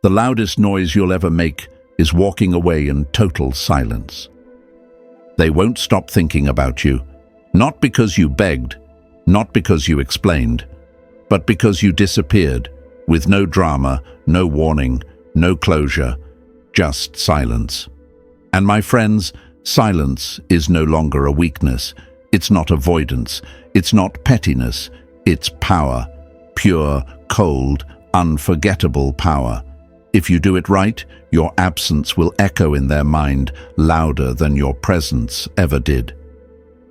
The loudest noise you'll ever make is walking away in total silence. They won't stop thinking about you, not because you begged, not because you explained, but because you disappeared, with no drama, no warning, no closure, just silence. And my friends, silence is no longer a weakness. It's not avoidance. It's not pettiness. It's power. Pure, cold, unforgettable power. If you do it right, your absence will echo in their mind louder than your presence ever did.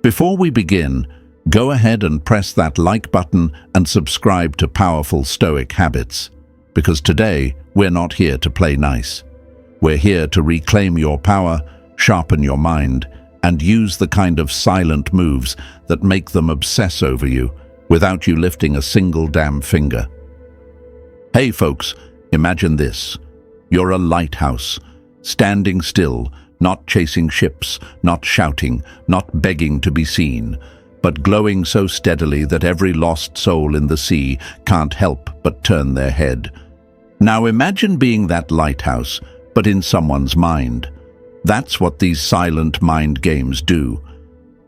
Before we begin, go ahead and press that like button and subscribe to Powerful Stoic Habits, because today we're not here to play nice. We're here to reclaim your power, sharpen your mind, and use the kind of silent moves that make them obsess over you without you lifting a single damn finger. Hey folks, imagine this. You're a lighthouse, standing still, not chasing ships, not shouting, not begging to be seen, but glowing so steadily that every lost soul in the sea can't help but turn their head. Now imagine being that lighthouse, but in someone's mind. That's what these silent mind games do.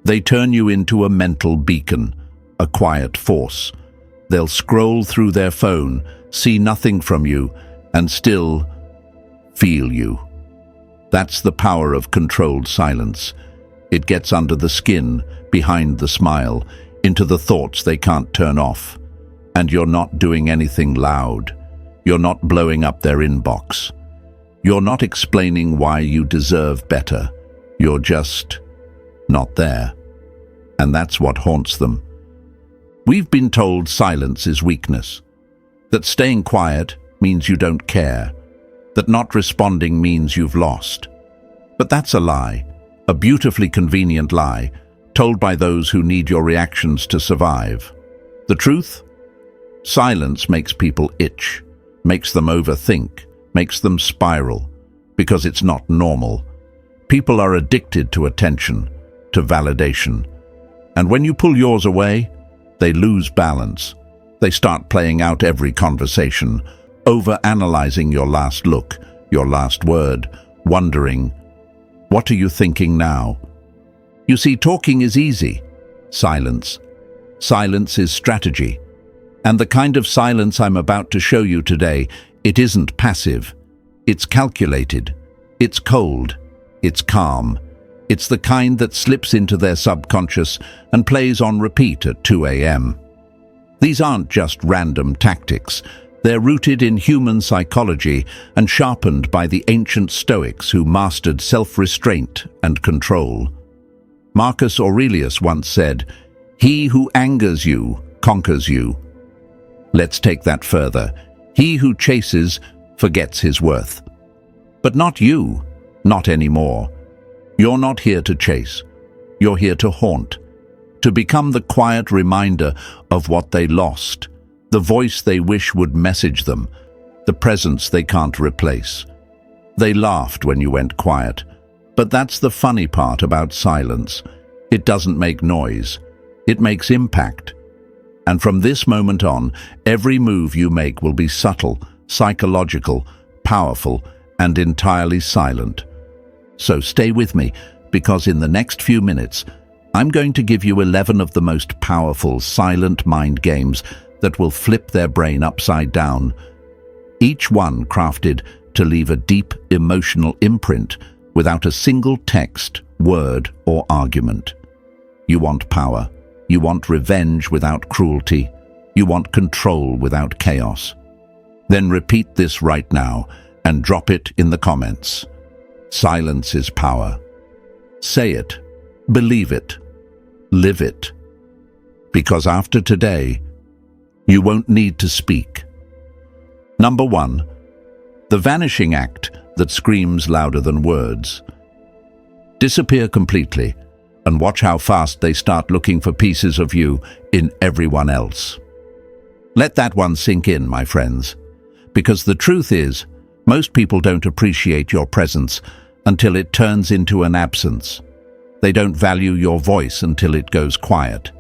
They turn you into a mental beacon, a quiet force. They'll scroll through their phone, see nothing from you, and still feel you. That's the power of controlled silence. It gets under the skin, behind the smile, into the thoughts they can't turn off. And you're not doing anything loud. You're not blowing up their inbox. You're not explaining why you deserve better. You're just not there. And that's what haunts them. We've been told silence is weakness, that staying quiet means you don't care, that not responding means you've lost. But that's a lie, a beautifully convenient lie, told by those who need your reactions to survive. The truth? Silence makes people itch, makes them overthink, makes them spiral, because it's not normal. People are addicted to attention, to validation. And when you pull yours away, they lose balance. They start playing out every conversation, over-analyzing your last look, your last word, wondering, what are you thinking now? You see, talking is easy. Silence. Silence is strategy. And the kind of silence I'm about to show you today, it isn't passive. It's calculated. It's cold. It's calm. It's the kind that slips into their subconscious and plays on repeat at 2 a.m. These aren't just random tactics. They're rooted in human psychology and sharpened by the ancient Stoics who mastered self-restraint and control. Marcus Aurelius once said, "He who angers you conquers you." Let's take that further. He who chases forgets his worth. But not you, not anymore. You're not here to chase. You're here to haunt, to become the quiet reminder of what they lost, the voice they wish would message them, the presence they can't replace. They laughed when you went quiet, but that's the funny part about silence. It doesn't make noise. It makes impact. And from this moment on, every move you make will be subtle, psychological, powerful, and entirely silent. So stay with me, because in the next few minutes, I'm going to give you 11 of the most powerful silent mind games that will flip their brain upside down. Each one crafted to leave a deep emotional imprint without a single text, word, or argument. You want power. You want revenge without cruelty. You want control without chaos. Then repeat this right now and drop it in the comments. Silence is power. Say it, believe it, live it. Because after today, you won't need to speak. Number 1, the vanishing act that screams louder than words. Disappear completely and watch how fast they start looking for pieces of you in everyone else. Let that one sink in, my friends, because the truth is, most people don't appreciate your presence until it turns into an absence. They don't value your voice until it goes quiet,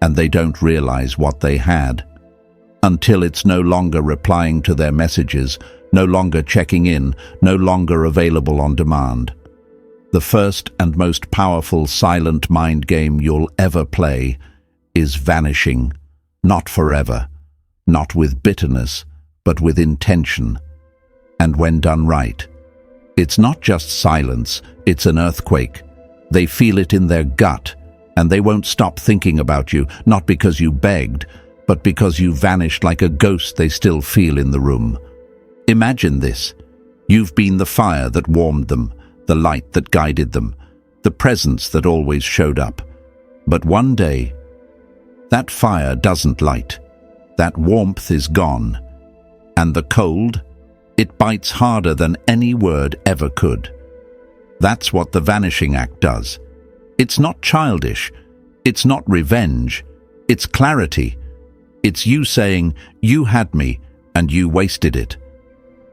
and they don't realize what they had until it's no longer replying to their messages, no longer checking in, no longer available on demand. The first and most powerful silent mind game you'll ever play is vanishing, not forever, not with bitterness, but with intention. And when done right, it's not just silence, it's an earthquake. They feel it in their gut, and they won't stop thinking about you, not because you begged, but because you vanished like a ghost they still feel in the room. Imagine this. You've been the fire that warmed them, the light that guided them, the presence that always showed up. But one day, that fire doesn't light. That warmth is gone. And the cold, it bites harder than any word ever could. That's what the vanishing act does. It's not childish. It's not revenge. It's clarity. It's you saying, you had me, and you wasted it.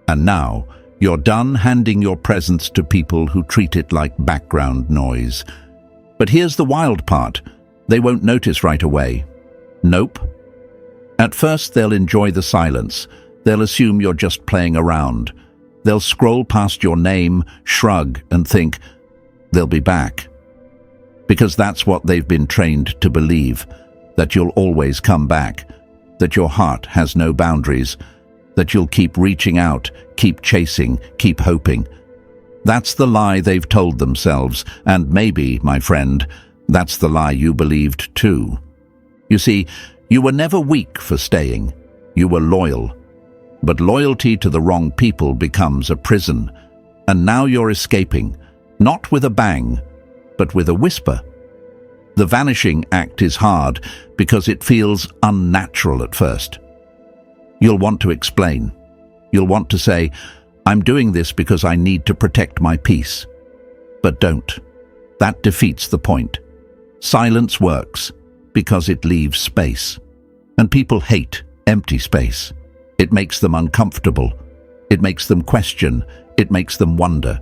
And now, you're done handing your presence to people who treat it like background noise. But here's the wild part. They won't notice right away. Nope. At first, they'll enjoy the silence. They'll assume you're just playing around. They'll scroll past your name, shrug, and think, they'll be back. Because that's what they've been trained to believe, that you'll always come back, that your heart has no boundaries, that you'll keep reaching out, keep chasing, keep hoping. That's the lie they've told themselves, and maybe, my friend, that's the lie you believed too. You see, you were never weak for staying. You were loyal. But loyalty to the wrong people becomes a prison, and now you're escaping, not with a bang, but with a whisper. The vanishing act is hard because it feels unnatural at first. You'll want to explain. You'll want to say, I'm doing this because I need to protect my peace. But don't. That defeats the point. Silence works because it leaves space. And people hate empty space. It makes them uncomfortable. It makes them question. It makes them wonder.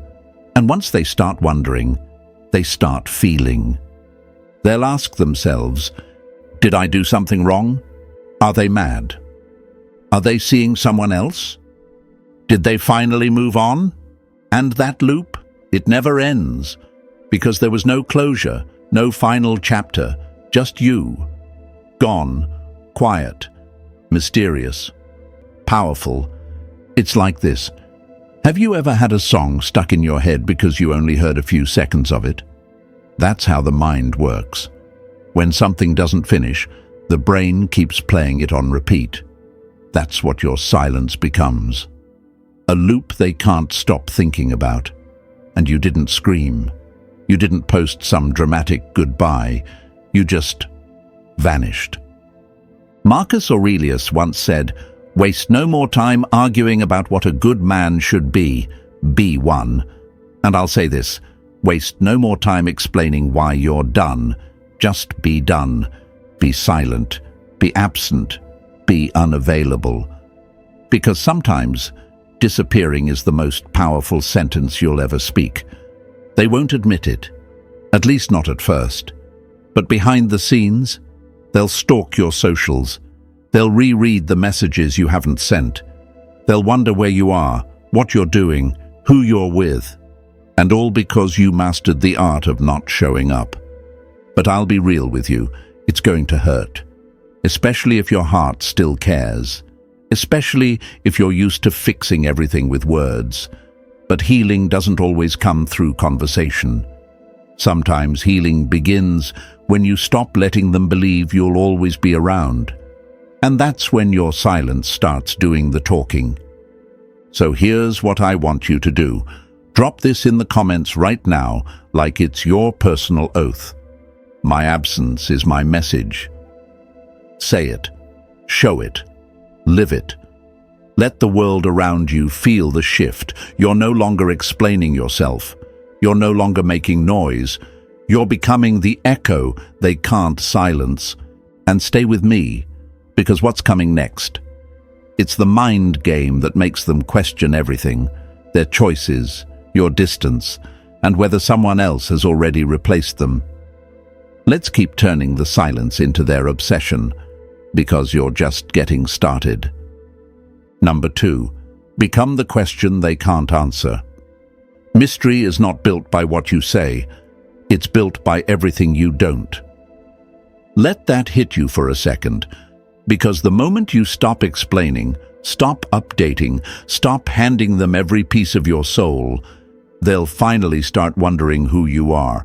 And once they start wondering, they start feeling. They'll ask themselves, did I do something wrong? Are they mad? Are they seeing someone else? Did they finally move on? And that loop, it never ends, because there was no closure, no final chapter, just you. Gone, quiet, mysterious, powerful. It's like this. Have you ever had a song stuck in your head because you only heard a few seconds of it? That's how the mind works. When something doesn't finish, the brain keeps playing it on repeat. That's what your silence becomes. A loop they can't stop thinking about. And you didn't scream. You didn't post some dramatic goodbye. You just vanished. Marcus Aurelius once said, waste no more time arguing about what a good man should be one. And I'll say this, waste no more time explaining why you're done. Just be done. Be silent. Be absent. Be unavailable. Because sometimes disappearing is the most powerful sentence you'll ever speak. They won't admit it, at least not at first. But behind the scenes, they'll stalk your socials. They'll reread the messages you haven't sent. They'll wonder where you are, what you're doing, who you're with. And all because you mastered the art of not showing up. But I'll be real with you, it's going to hurt. Especially if your heart still cares. Especially if you're used to fixing everything with words. But healing doesn't always come through conversation. Sometimes healing begins when you stop letting them believe you'll always be around. And that's when your silence starts doing the talking. So here's what I want you to do. Drop this in the comments right now, like it's your personal oath. My absence is my message. Say it. Show it. Live it. Let the world around you feel the shift. You're no longer explaining yourself. You're no longer making noise. You're becoming the echo they can't silence. And stay with me, because what's coming next? It's the mind game that makes them question everything, their choices, your distance, and whether someone else has already replaced them. Let's keep turning the silence into their obsession, because you're just getting started. Number 2, Become the question they can't answer. Mystery is not built by what you say, it's built by everything you don't. Let that hit you for a second, because the moment you stop explaining, stop updating, stop handing them every piece of your soul, they'll finally start wondering who you are.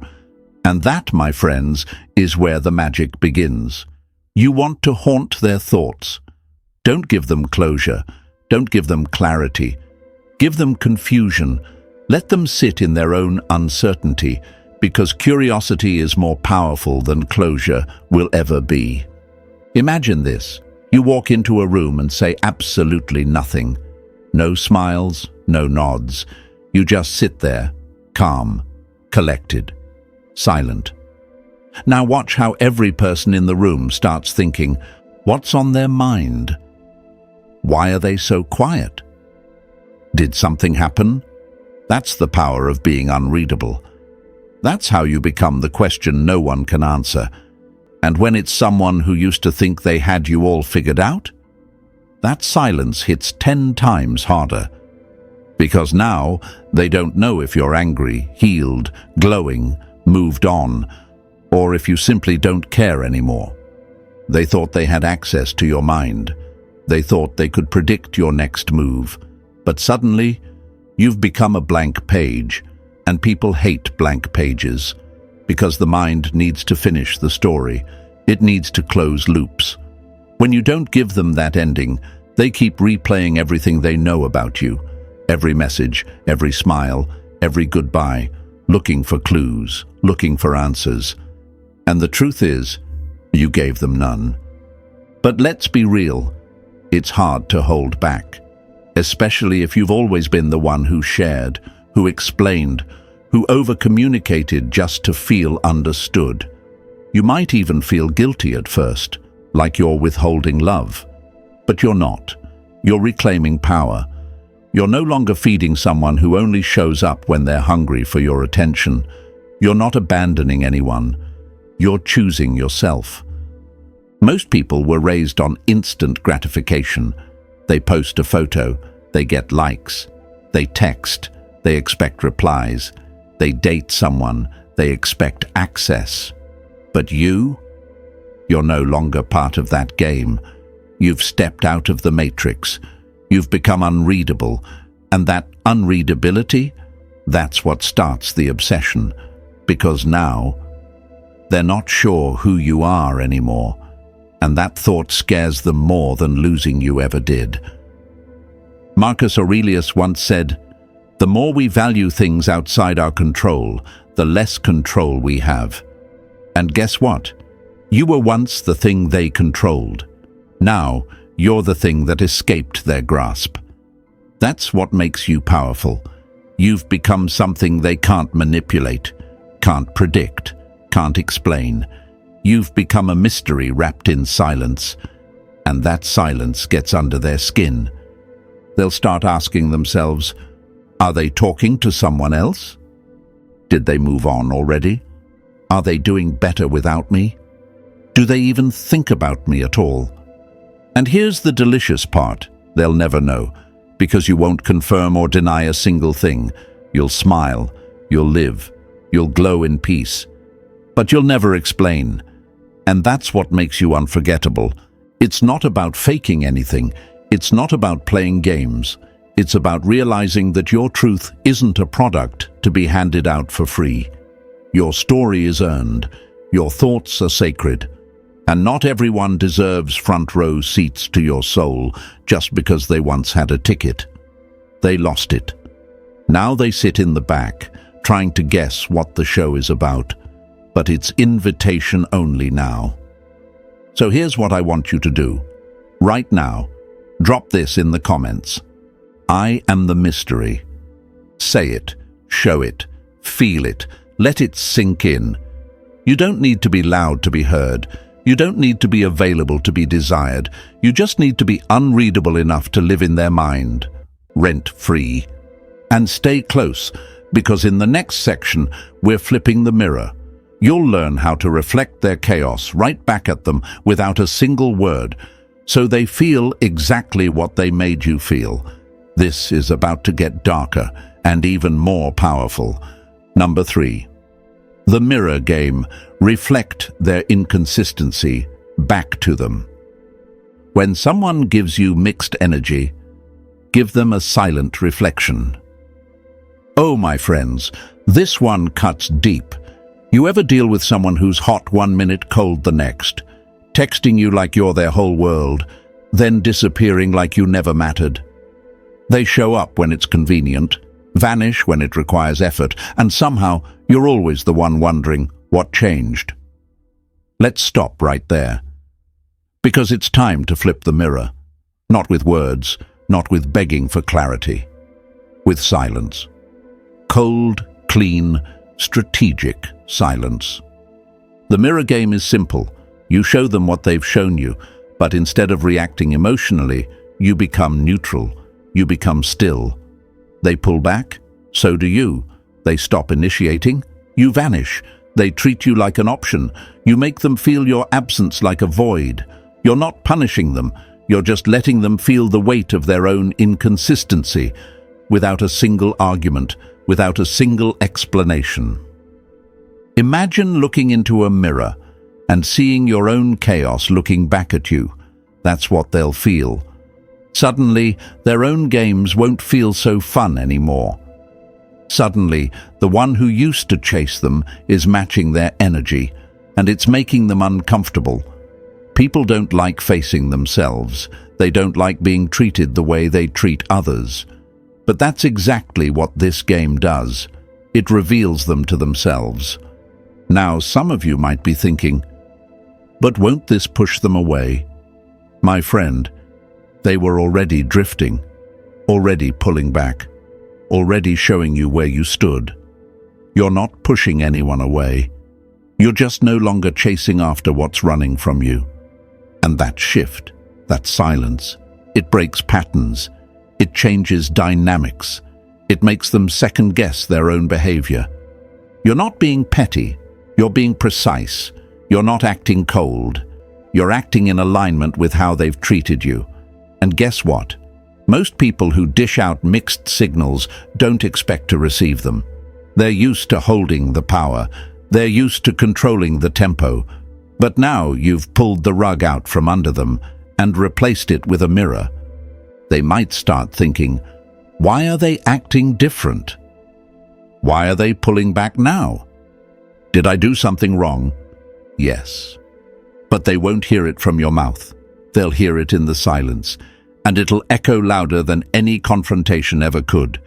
And that, my friends, is where the magic begins. You want to haunt their thoughts. Don't give them closure. Don't give them clarity. Give them confusion. Let them sit in their own uncertainty, because curiosity is more powerful than closure will ever be. Imagine this. You walk into a room and say absolutely nothing. No smiles, no nods. You just sit there, calm, collected, silent. Now watch how every person in the room starts thinking, what's on their mind? Why are they so quiet? Did something happen? That's the power of being unreadable. That's how you become the question no one can answer. And when it's someone who used to think they had you all figured out, that silence hits 10 times harder. Because now they don't know if you're angry, healed, glowing, moved on, or if you simply don't care anymore. They thought they had access to your mind. They thought they could predict your next move. But suddenly, you've become a blank page, and people hate blank pages, because the mind needs to finish the story. It needs to close loops. When you don't give them that ending, they keep replaying everything they know about you. Every message, every smile, every goodbye, looking for clues, looking for answers. And the truth is, you gave them none. But let's be real, it's hard to hold back, especially if you've always been the one who shared, who explained, who over-communicated just to feel understood. You might even feel guilty at first, like you're withholding love. But you're not. You're reclaiming power. You're no longer feeding someone who only shows up when they're hungry for your attention. You're not abandoning anyone. You're choosing yourself. Most people were raised on instant gratification. They post a photo, they get likes. They text, they expect replies. They date someone, they expect access. But you're no longer part of that game. You've stepped out of the matrix. You've become unreadable. And that unreadability, that's what starts the obsession. Because now, they're not sure who you are anymore. And that thought scares them more than losing you ever did. Marcus Aurelius once said, "The more we value things outside our control, the less control we have." And guess what? You were once the thing they controlled. Now, you're the thing that escaped their grasp. That's what makes you powerful. You've become something they can't manipulate, can't predict, can't explain. You've become a mystery wrapped in silence, and that silence gets under their skin. They'll start asking themselves, are they talking to someone else? Did they move on already? Are they doing better without me? Do they even think about me at all? And here's the delicious part. They'll never know, because you won't confirm or deny a single thing. You'll smile, you'll live, you'll glow in peace. But you'll never explain. And that's what makes you unforgettable. It's not about faking anything. It's not about playing games. It's about realizing that your truth isn't a product to be handed out for free. Your story is earned. Your thoughts are sacred. And not everyone deserves front row seats to your soul just because they once had a ticket. They lost it. Now they sit in the back, trying to guess what the show is about. But it's invitation only now. So here's what I want you to do. Right now, drop this in the comments. I am the mystery. Say it, show it, feel it, let it sink in. You don't need to be loud to be heard. You don't need to be available to be desired. You just need to be unreadable enough to live in their mind, rent-free. And stay close, because in the next section, we're flipping the mirror. You'll learn how to reflect their chaos right back at them without a single word, so they feel exactly what they made you feel. This is about to get darker and even more powerful. Number 3. The mirror game. Reflect their inconsistency back to them. When someone gives you mixed energy, give them a silent reflection. Oh, my friends, this one cuts deep. You ever deal with someone who's hot one minute, cold the next, texting you like you're their whole world, then disappearing like you never mattered? They show up when it's convenient, vanish when it requires effort, and somehow you're always the one wondering what changed. Let's stop right there. Because it's time to flip the mirror. Not with words, not with begging for clarity. With silence. Cold, clean, strategic silence. The mirror game is simple. You show them what they've shown you, but instead of reacting emotionally, you become neutral. You become still. They pull back, so do you. They stop initiating, you vanish. They treat you like an option. You make them feel your absence like a void. You're not punishing them, you're just letting them feel the weight of their own inconsistency, without a single argument, without a single explanation. Imagine looking into a mirror and seeing your own chaos looking back at you. That's what they'll feel. Suddenly, their own games won't feel so fun anymore. Suddenly, the one who used to chase them is matching their energy, and it's making them uncomfortable. People don't like facing themselves. They don't like being treated the way they treat others. But that's exactly what this game does. It reveals them to themselves. Now, some of you might be thinking, but won't this push them away? My friend, they were already drifting, already pulling back, already showing you where you stood. You're not pushing anyone away. You're just no longer chasing after what's running from you. And that shift, that silence, it breaks patterns. It changes dynamics. It makes them second-guess their own behavior. You're not being petty. You're being precise. You're not acting cold. You're acting in alignment with how they've treated you. And guess what? Most people who dish out mixed signals don't expect to receive them. They're used to holding the power. They're used to controlling the tempo. But now you've pulled the rug out from under them and replaced it with a mirror. They might start thinking, why are they acting different? Why are they pulling back now? Did I do something wrong? Yes. But they won't hear it from your mouth. They'll hear it in the silence, and it'll echo louder than any confrontation ever could.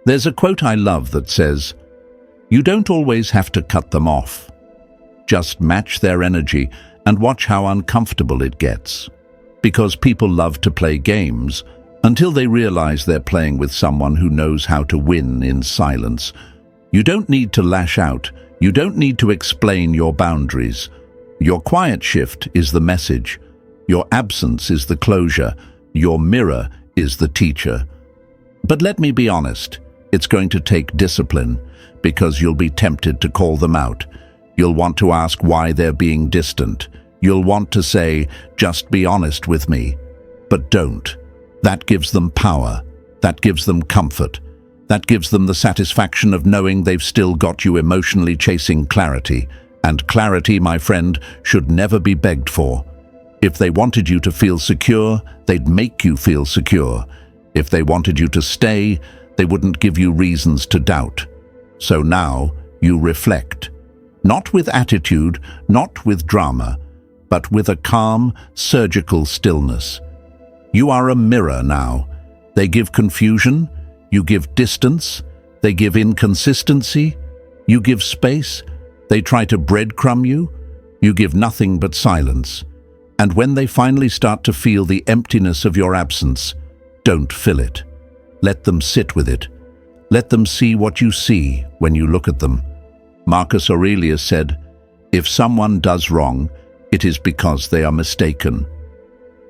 There's a quote I love that says, "You don't always have to cut them off. Just match their energy and watch how uncomfortable it gets." Because people love to play games until they realize they're playing with someone who knows how to win in silence. You don't need to lash out. You don't need to explain your boundaries. Your quiet shift is the message. Your absence is the closure. Your mirror is the teacher. But let me be honest, it's going to take discipline, because you'll be tempted to call them out. You'll want to ask why they're being distant. You'll want to say, just be honest with me. But don't. That gives them power. That gives them comfort. That gives them the satisfaction of knowing they've still got you emotionally chasing clarity. And clarity, my friend, should never be begged for. If they wanted you to feel secure, they'd make you feel secure. If they wanted you to stay, they wouldn't give you reasons to doubt. So now you reflect. Not with attitude, not with drama, but with a calm, surgical stillness. You are a mirror now. They give confusion, you give distance, they give inconsistency, you give space, they try to breadcrumb you, you give nothing but silence. And when they finally start to feel the emptiness of your absence, don't fill it. Let them sit with it. Let them see what you see when you look at them. Marcus Aurelius said, "If someone does wrong, it is because they are mistaken."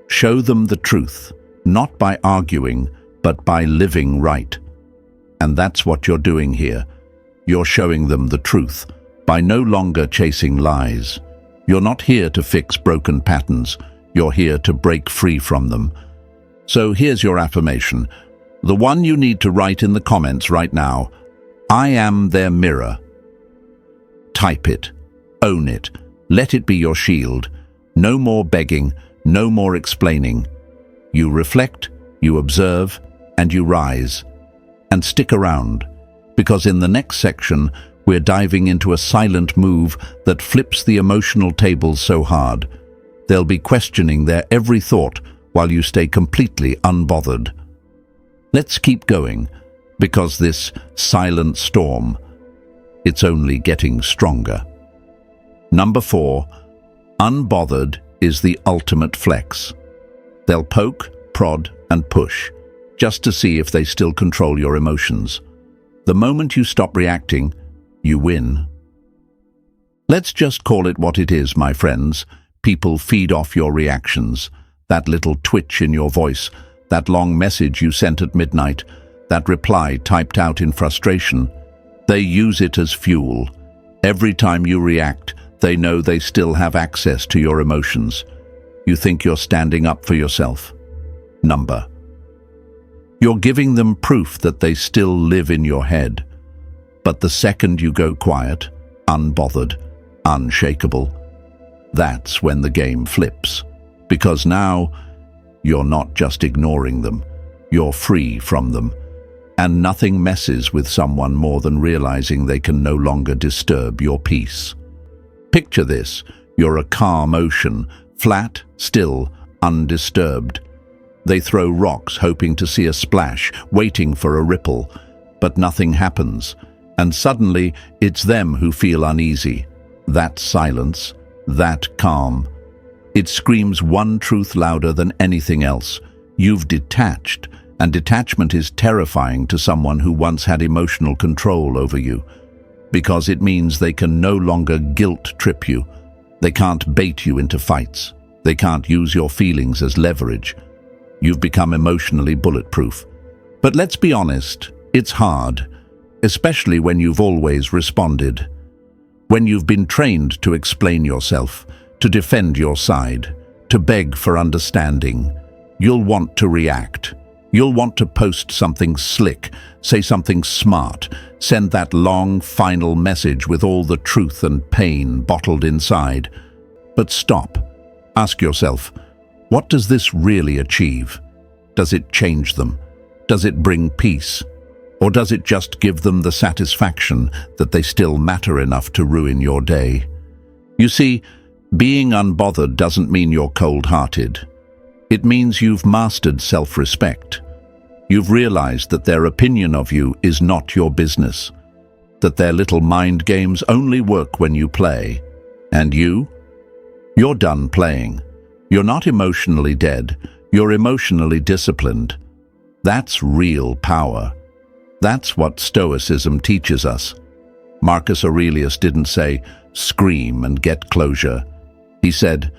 Show them the truth, not by arguing, but by living right. And that's what you're doing here. You're showing them the truth by no longer chasing lies. You're not here to fix broken patterns. You're here to break free from them. So here's your affirmation. The one you need to write in the comments right now. I am their mirror. Type it. Own it. Let it be your shield. No more begging, no more explaining. You reflect, you observe, and you rise. And stick around, because in the next section, we're diving into a silent move that flips the emotional tables so hard. They'll be questioning their every thought while you stay completely unbothered. Let's keep going, because this silent storm, it's only getting stronger. Number 4, unbothered is the ultimate flex. They'll poke, prod, and push, just to see if they still control your emotions. The moment you stop reacting, you win. Let's just call it what it is, my friends. People feed off your reactions. That little twitch in your voice, that long message you sent at midnight, that reply typed out in frustration. They use it as fuel. Every time you react, they know they still have access to your emotions. You think you're standing up for yourself. You're giving them proof that they still live in your head. But the second you go quiet, unbothered, unshakable, that's when the game flips. Because now, you're not just ignoring them, you're free from them. And nothing messes with someone more than realizing they can no longer disturb your peace. Picture this, you're a calm ocean, flat, still, undisturbed. They throw rocks hoping to see a splash, waiting for a ripple, but nothing happens. And suddenly, it's them who feel uneasy. That silence, that calm. It screams one truth louder than anything else. You've detached, and detachment is terrifying to someone who once had emotional control over you, because it means they can no longer guilt-trip you. They can't bait you into fights. They can't use your feelings as leverage. You've become emotionally bulletproof. But let's be honest, it's hard, especially when you've always responded. When you've been trained to explain yourself, to defend your side, to beg for understanding, you'll want to react. You'll want to post something slick, say something smart, send that long, final message with all the truth and pain bottled inside. But stop. Ask yourself, what does this really achieve? Does it change them? Does it bring peace? Or does it just give them the satisfaction that they still matter enough to ruin your day? You see, being unbothered doesn't mean you're cold-hearted. It means you've mastered self-respect. You've realized that their opinion of you is not your business, that their little mind games only work when you play. And you're done playing. You're not emotionally dead, you're emotionally disciplined. That's real power. That's what Stoicism teaches us. Marcus Aurelius didn't say, scream and get closure. He said,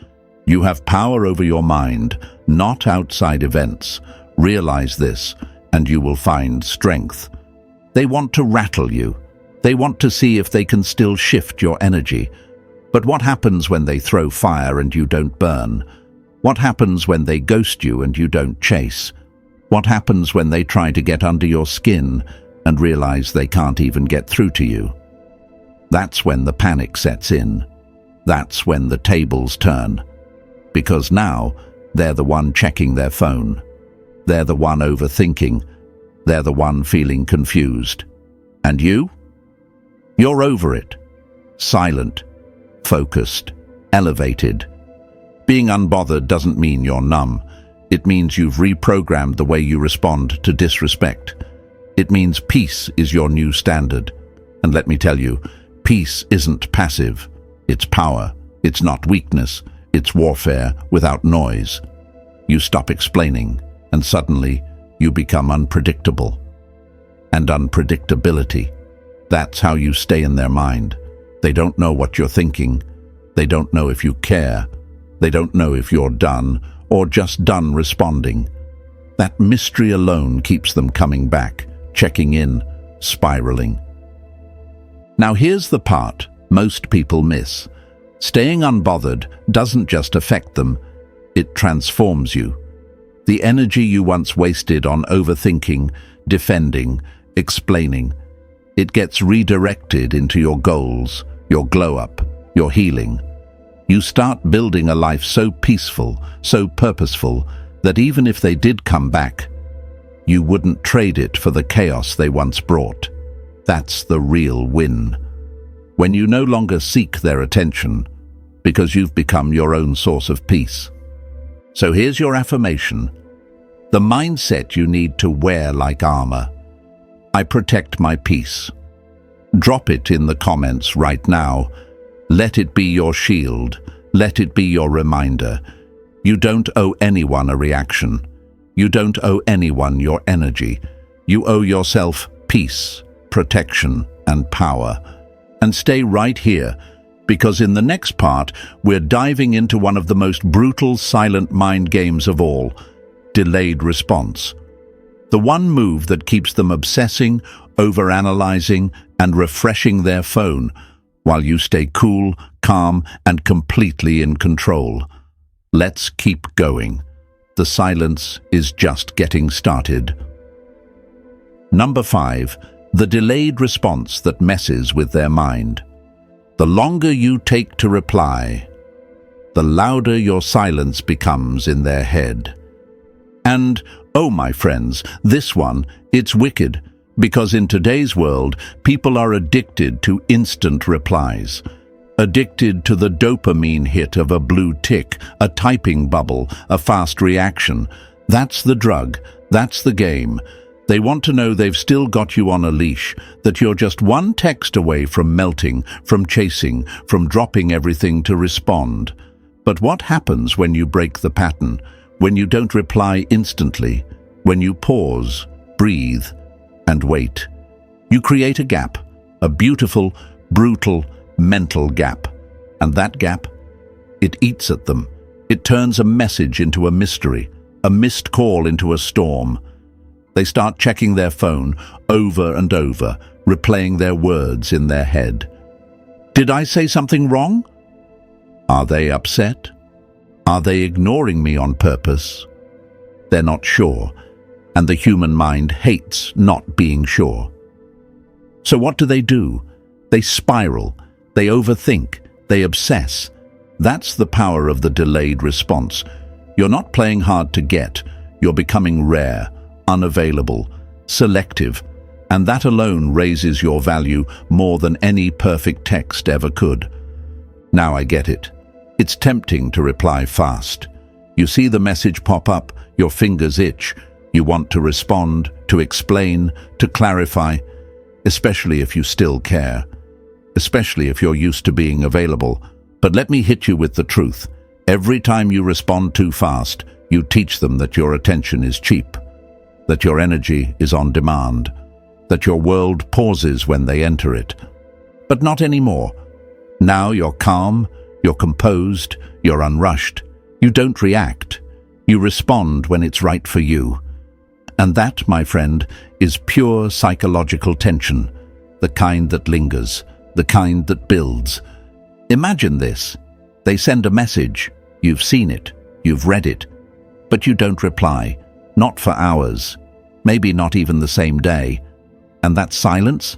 you have power over your mind, not outside events. Realize this, and you will find strength. They want to rattle you. They want to see if they can still shift your energy. But what happens when they throw fire and you don't burn? What happens when they ghost you and you don't chase? What happens when they try to get under your skin and realize they can't even get through to you? That's when the panic sets in. That's when the tables turn. Because now, they're the one checking their phone. They're the one overthinking. They're the one feeling confused. And you? You're over it. Silent, focused, elevated. Being unbothered doesn't mean you're numb. It means you've reprogrammed the way you respond to disrespect. It means peace is your new standard. And let me tell you, peace isn't passive. It's power. It's not weakness. It's warfare without noise. You stop explaining, and suddenly you become unpredictable. And unpredictability, that's how you stay in their mind. They don't know what you're thinking. They don't know if you care. They don't know if you're done or just done responding. That mystery alone keeps them coming back, checking in, spiraling. Now here's the part most people miss. Staying unbothered doesn't just affect them, it transforms you. The energy you once wasted on overthinking, defending, explaining, it gets redirected into your goals, your glow-up, your healing. You start building a life so peaceful, so purposeful, that even if they did come back, you wouldn't trade it for the chaos they once brought. That's the real win. When you no longer seek their attention, because you've become your own source of peace. So here's your affirmation. The mindset you need to wear like armor. I protect my peace. Drop it in the comments right now. Let it be your shield. Let it be your reminder. You don't owe anyone a reaction. You don't owe anyone your energy. You owe yourself peace, protection, and power. And stay right here, because in the next part, we're diving into one of the most brutal silent mind games of all, delayed response. The one move that keeps them obsessing, overanalyzing, and refreshing their phone, while you stay cool, calm, and completely in control. Let's keep going. The silence is just getting started. Number 5. The delayed response that messes with their mind. The longer you take to reply, the louder your silence becomes in their head. And, oh my friends, this one, it's wicked, because in today's world, people are addicted to instant replies. Addicted to the dopamine hit of a blue tick, a typing bubble, a fast reaction. That's the drug, that's the game. They want to know they've still got you on a leash, that you're just one text away from melting, from chasing, from dropping everything to respond. But what happens when you break the pattern, when you don't reply instantly, when you pause, breathe, and wait? You create a gap, a beautiful, brutal, mental gap. And that gap, it eats at them. It turns a message into a mystery, a missed call into a storm. They start checking their phone over and over, replaying their words in their head. Did I say something wrong? Are they upset? Are they ignoring me on purpose? They're not sure, and the human mind hates not being sure. So what do? They spiral, they overthink, they obsess. That's the power of the delayed response. You're not playing hard to get, you're becoming rare, unavailable, selective, and that alone raises your value more than any perfect text ever could. Now I get it. It's tempting to reply fast. You see the message pop up, your fingers itch. You want to respond, to explain, to clarify, especially if you still care, especially if you're used to being available. But let me hit you with the truth. Every time you respond too fast, you teach them that your attention is cheap, that your energy is on demand, that your world pauses when they enter it. But not anymore. Now you're calm, you're composed, you're unrushed. You don't react. You respond when it's right for you. And that, my friend, is pure psychological tension, the kind that lingers, the kind that builds. Imagine this. They send a message. You've seen it. You've read it. But you don't reply. Not for hours, maybe not even the same day. And that silence?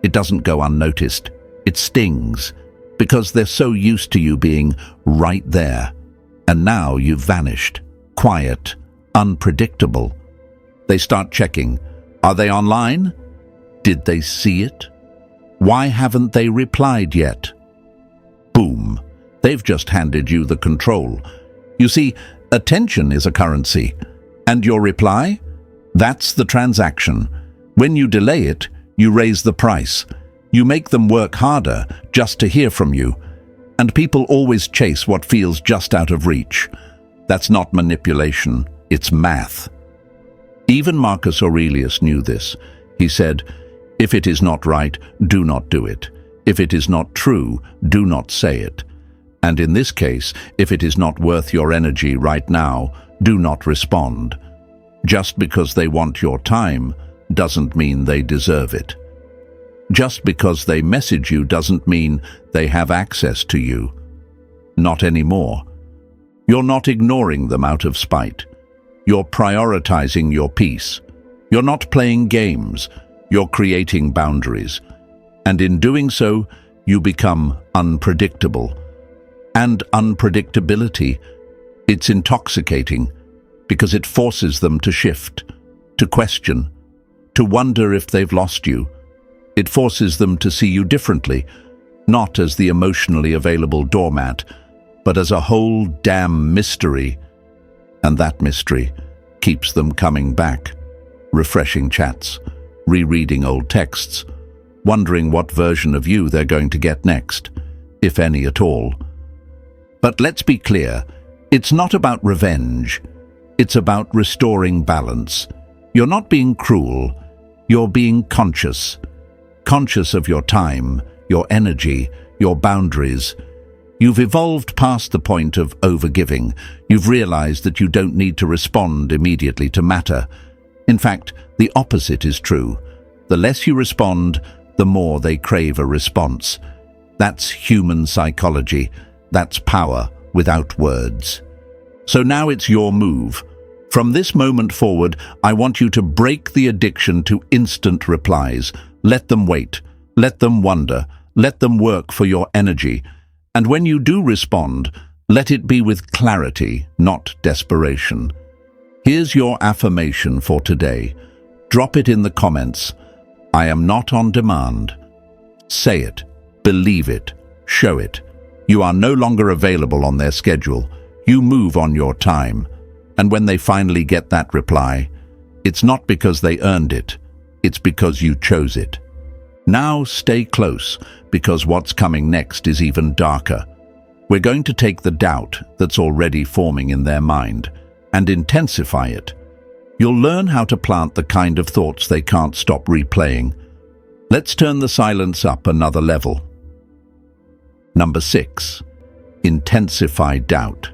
It doesn't go unnoticed. It stings, because they're so used to you being right there. And now you've vanished, quiet, unpredictable. They start checking. Are they online? Did they see it? Why haven't they replied yet? Boom. They've just handed you the control. You see, attention is a currency. And your reply? That's the transaction. When you delay it, you raise the price. You make them work harder just to hear from you. And people always chase what feels just out of reach. That's not manipulation, it's math. Even Marcus Aurelius knew this. He said, "If it is not right, do not do it. If it is not true, do not say it. And in this case, if it is not worth your energy right now, do not respond." Just because they want your time doesn't mean they deserve it. Just because they message you doesn't mean they have access to you. Not anymore. You're not ignoring them out of spite. You're prioritizing your peace. You're not playing games. You're creating boundaries. And in doing so, you become unpredictable. And unpredictability, it's intoxicating because it forces them to shift, to question, to wonder if they've lost you. It forces them to see you differently, not as the emotionally available doormat, but as a whole damn mystery. And that mystery keeps them coming back, refreshing chats, rereading old texts, wondering what version of you they're going to get next, if any at all. But let's be clear, it's not about revenge. It's about restoring balance. You're not being cruel. You're being conscious. Conscious of your time, your energy, your boundaries. You've evolved past the point of overgiving. You've realized that you don't need to respond immediately to matter. In fact, the opposite is true. The less you respond, the more they crave a response. That's human psychology. That's power without words. So now it's your move. From this moment forward, I want you to break the addiction to instant replies. Let them wait. Let them wonder. Let them work for your energy. And when you do respond, let it be with clarity, not desperation. Here's your affirmation for today. Drop it in the comments. I am not on demand. Say it. Believe it. Show it. You are no longer available on their schedule. You move on your time. And when they finally get that reply, it's not because they earned it. It's because you chose it. Now stay close, because what's coming next is even darker. We're going to take the doubt that's already forming in their mind and intensify it. You'll learn how to plant the kind of thoughts they can't stop replaying. Let's turn the silence up another level. Number 6. Intensify doubt.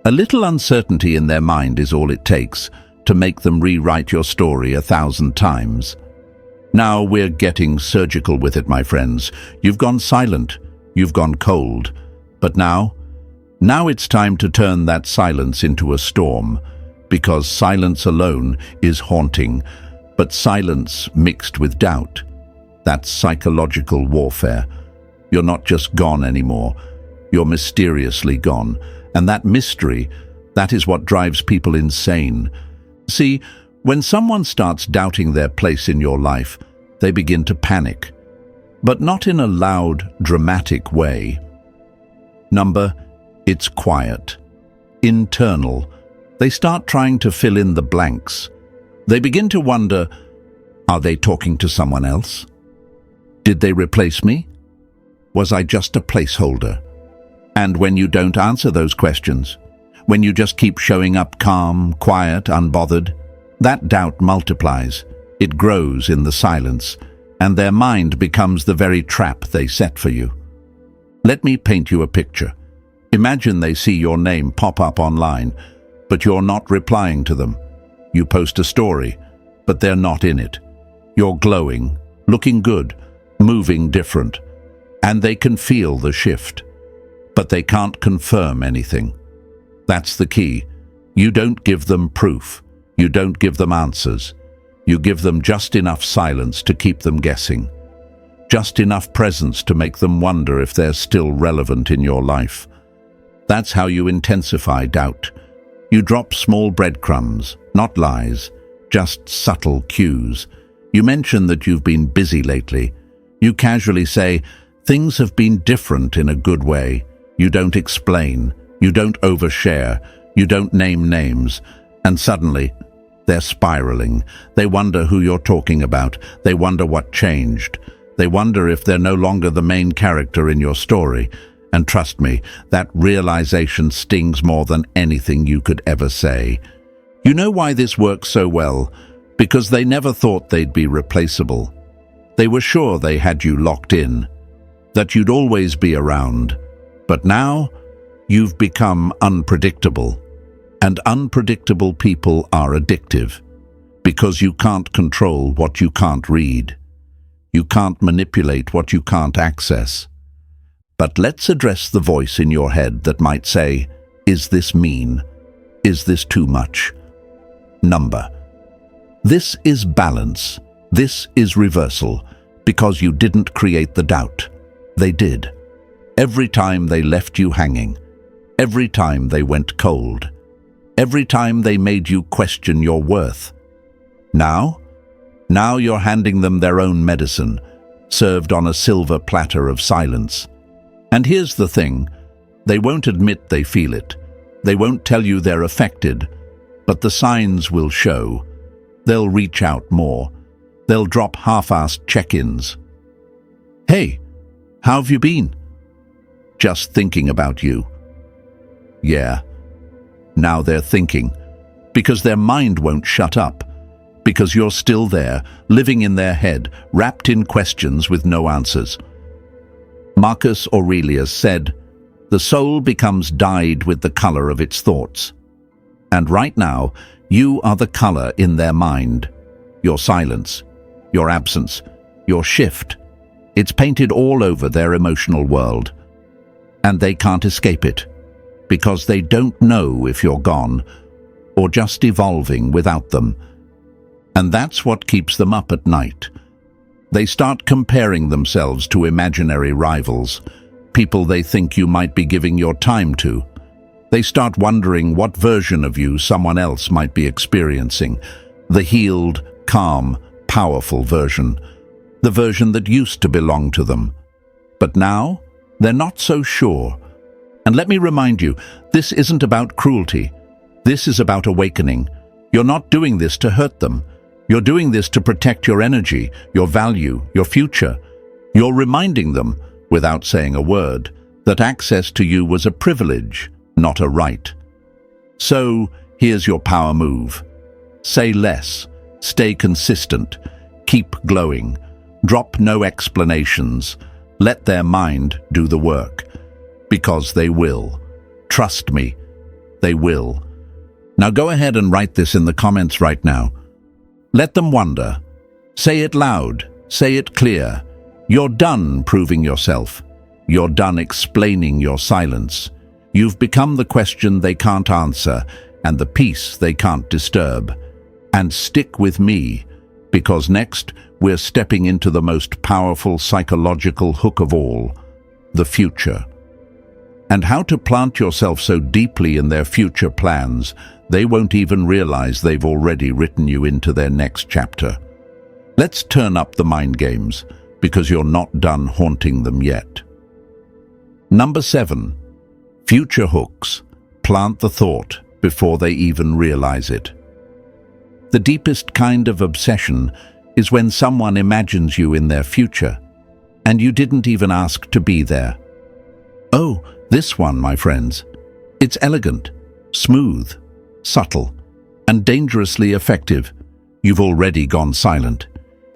A little uncertainty in their mind is all it takes to make them rewrite your story 1,000 times. Now we're getting surgical with it, my friends. You've gone silent. You've gone cold. But now it's time to turn that silence into a storm, because silence alone is haunting, but silence mixed with doubt, that's psychological warfare. You're not just gone anymore. You're mysteriously gone. And that mystery, that is what drives people insane. See, when someone starts doubting their place in your life, they begin to panic. But not in a loud, dramatic way. It's quiet. Internal. They start trying to fill in the blanks. They begin to wonder, are they talking to someone else? Did they replace me? Was I just a placeholder? And when you don't answer those questions, when you just keep showing up calm, quiet, unbothered, that doubt multiplies. It grows in the silence, and their mind becomes the very trap they set for you. Let me paint you a picture. Imagine they see your name pop up online, but you're not replying to them. You post a story, but they're not in it. You're glowing, looking good, moving different, and they can feel the shift. But they can't confirm anything. That's the key. You don't give them proof. You don't give them answers. You give them just enough silence to keep them guessing. Just enough presence to make them wonder if they're still relevant in your life. That's how you intensify doubt. You drop small breadcrumbs, not lies, just subtle cues. You mention that you've been busy lately. You casually say, things have been different in a good way. You don't explain, you don't overshare, you don't name names, and suddenly they're spiraling. They wonder who you're talking about. They wonder what changed. They wonder if they're no longer the main character in your story. And trust me, that realization stings more than anything you could ever say. You know why this works so well? Because they never thought they'd be replaceable. They were sure they had you locked in, that you'd always be around. But now, you've become unpredictable. And unpredictable people are addictive, because you can't control what you can't read. You can't manipulate what you can't access. But let's address the voice in your head that might say, is this mean? Is this too much? Number. This is balance. This is reversal, because you didn't create the doubt. They did. Every time they left you hanging. Every time they went cold. Every time they made you question your worth. Now you're handing them their own medicine, served on a silver platter of silence. And here's the thing, they won't admit they feel it. They won't tell you they're affected, but the signs will show. They'll reach out more. They'll drop half-assed check-ins. Hey, how have you been? Just thinking about you. Yeah, now they're thinking, because their mind won't shut up, because you're still there, living in their head, wrapped in questions with no answers. Marcus Aurelius said, "The soul becomes dyed with the color of its thoughts." And right now, you are the color in their mind. Your silence, your absence, your shift. It's painted all over their emotional world. And they can't escape it, because they don't know if you're gone, or just evolving without them. And that's what keeps them up at night. They start comparing themselves to imaginary rivals, people they think you might be giving your time to. They start wondering what version of you someone else might be experiencing, the healed, calm, powerful version, the version that used to belong to them. But now, they're not so sure. And let me remind you, this isn't about cruelty. This is about awakening. You're not doing this to hurt them. You're doing this to protect your energy, your value, your future. You're reminding them, without saying a word, that access to you was a privilege, not a right. So, here's your power move. Say less, stay consistent, keep glowing, drop no explanations, let their mind do the work. Because they will. Trust me, they will. Now go ahead and write this in the comments right now. Let them wonder. Say it loud, say it clear. You're done proving yourself. You're done explaining your silence. You've become the question they can't answer and the peace they can't disturb. And stick with me, because next we're stepping into the most powerful psychological hook of all, the future. And how to plant yourself so deeply in their future plans, they won't even realize they've already written you into their next chapter. Let's turn up the mind games, because you're not done haunting them yet. Number 7. Future hooks. Plant the thought before they even realize it. The deepest kind of obsession is when someone imagines you in their future, and you didn't even ask to be there. Oh, this one, my friends. It's elegant, smooth, subtle, and dangerously effective. You've already gone silent.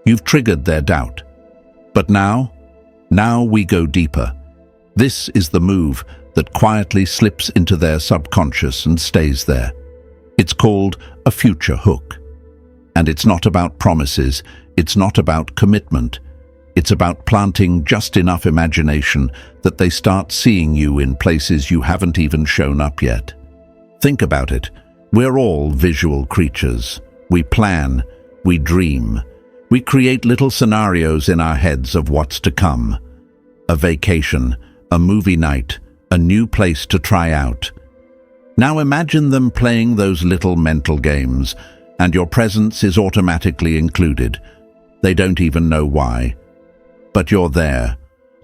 You've triggered their doubt. But now we go deeper. This is the move that quietly slips into their subconscious and stays there. It's called a future hook. And it's not about promises, it's not about commitment. It's about planting just enough imagination that they start seeing you in places you haven't even shown up yet. Think about it. We're all visual creatures. We plan, we dream. We create little scenarios in our heads of what's to come. A vacation, a movie night, a new place to try out. Now imagine them playing those little mental games, and your presence is automatically included. They don't even know why. But you're there,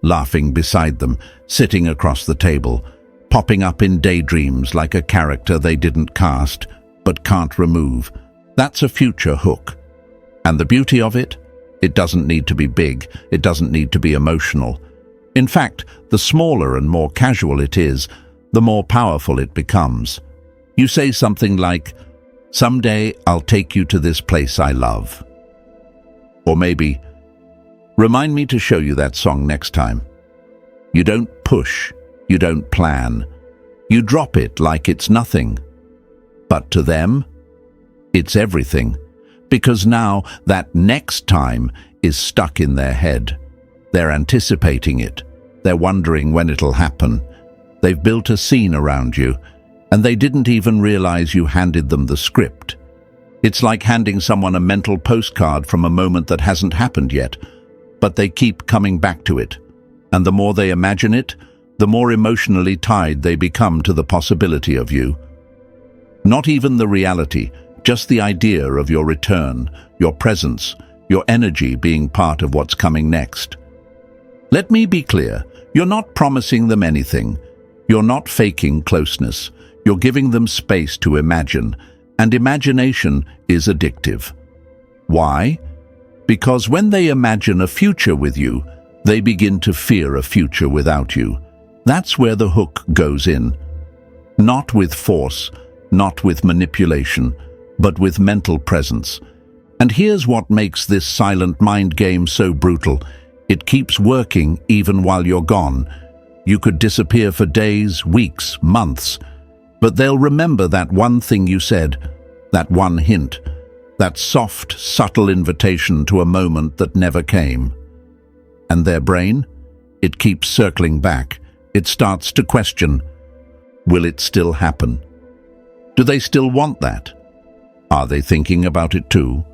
laughing beside them, sitting across the table, popping up in daydreams like a character they didn't cast, but can't remove. That's a future hook. And the beauty of it? It doesn't need to be big, it doesn't need to be emotional. In fact, the smaller and more casual it is, the more powerful it becomes. You say something like, "Someday I'll take you to this place I love." Or maybe, "Remind me to show you that song next time." You don't push, you don't plan. You drop it like it's nothing. But to them, it's everything. Because now that next time is stuck in their head. They're anticipating it. They're wondering when it'll happen. They've built a scene around you, and they didn't even realize you handed them the script. It's like handing someone a mental postcard from a moment that hasn't happened yet, but they keep coming back to it. And the more they imagine it, the more emotionally tied they become to the possibility of you. Not even the reality, just the idea of your return, your presence, your energy being part of what's coming next. Let me be clear, you're not promising them anything. You're not faking closeness. You're giving them space to imagine, and imagination is addictive. Why? Because when they imagine a future with you, they begin to fear a future without you. That's where the hook goes in. Not with force, not with manipulation, but with mental presence. And here's what makes this silent mind game so brutal. It keeps working even while you're gone. You could disappear for days, weeks, months, but they'll remember that one thing you said, that one hint, that soft, subtle invitation to a moment that never came. And their brain? It keeps circling back. It starts to question, will it still happen? Do they still want that? Are they thinking about it too?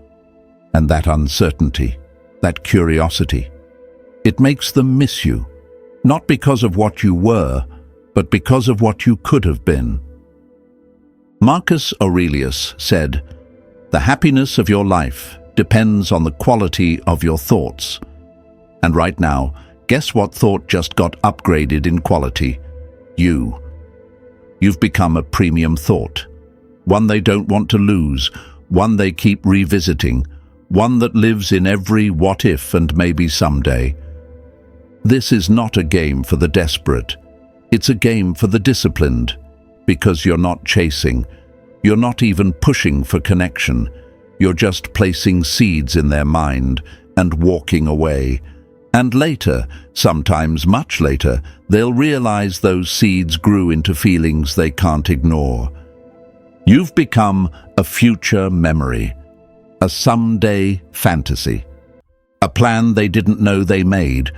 And that uncertainty, that curiosity, it makes them miss you, not because of what you were, but because of what you could have been. Marcus Aurelius said, "The happiness of your life depends on the quality of your thoughts." And right now, guess what thought just got upgraded in quality? You. You've become a premium thought, one they don't want to lose, one they keep revisiting, one that lives in every what if and maybe someday. This is not a game for the desperate. It's a game for the disciplined, because you're not chasing, you're not even pushing for connection, you're just placing seeds in their mind and walking away. And later, sometimes much later, they'll realize those seeds grew into feelings they can't ignore. You've become a future memory, a someday fantasy, a plan they didn't know they made,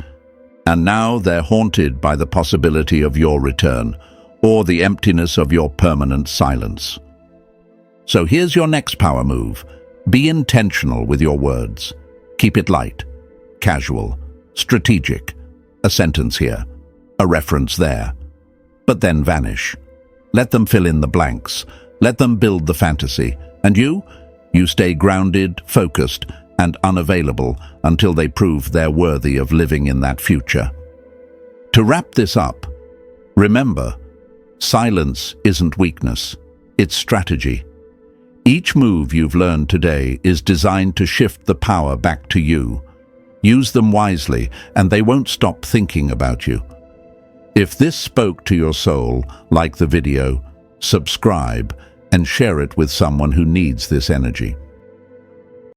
and now they're haunted by the possibility of your return, or the emptiness of your permanent silence. So here's your next power move. Be intentional with your words. Keep it light, casual, strategic. A sentence here, a reference there, but then vanish. Let them fill in the blanks. Let them build the fantasy. And you stay grounded, focused, and unavailable until they prove they're worthy of living in that future. To wrap this up, remember, silence isn't weakness, it's strategy. Each move you've learned today is designed to shift the power back to you. Use them wisely, and they won't stop thinking about you. If this spoke to your soul, like the video, subscribe, and share it with someone who needs this energy.